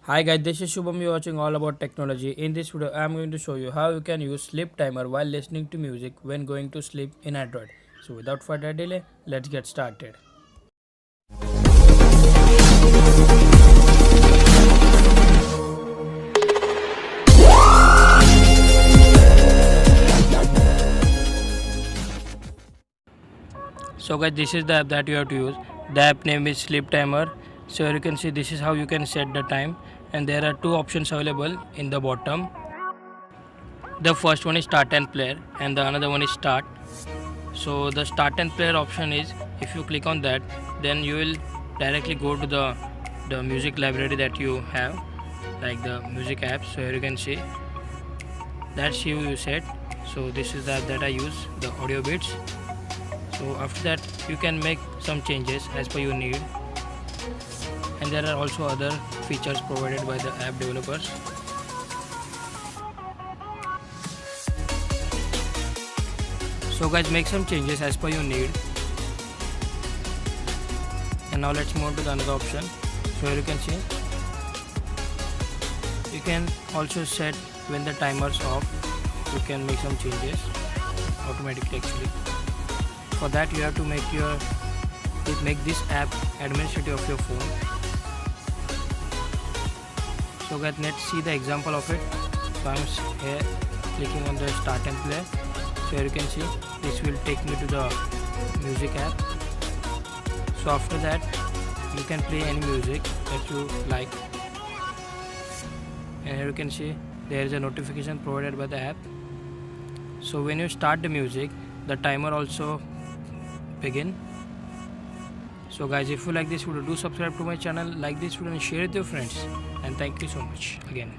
Hi guys, this is Shubham. You're watching all about technology. In this video, I'm going to show you how you can use sleep timer while listening to music when going to sleep in Android. So without further delay, let's get started. So guys, this is the app that you have to use. The app name is sleep timer. So you can see this is how you can set the time, and there are two options available in the bottom. The first one is start and player and the another one is start. So the start and player option is, if you click on that, then you will directly go to the music library that you have, like the music app. So here you can see that's you set. So this is the app that I use, the audio bits. So after that you can make some changes as per your need, and there are also other features provided by the app developers. So guys, make some changes as per your need. And now let's move to the another option. So here you can see you can also set when the timer's off. You can make some changes automatically actually. For that you have to make this app administrative of your phone. So guys, let's see the example of it. So I'm here clicking on the start and play. So here you can see this will take me to the music app. So after that you can play any music that you like, and here you can see there is a notification provided by the app. So when you start the music, the timer also begin. So guys, if you like this video, do subscribe to my channel, like this video and share it with your friends, and thank you so much again.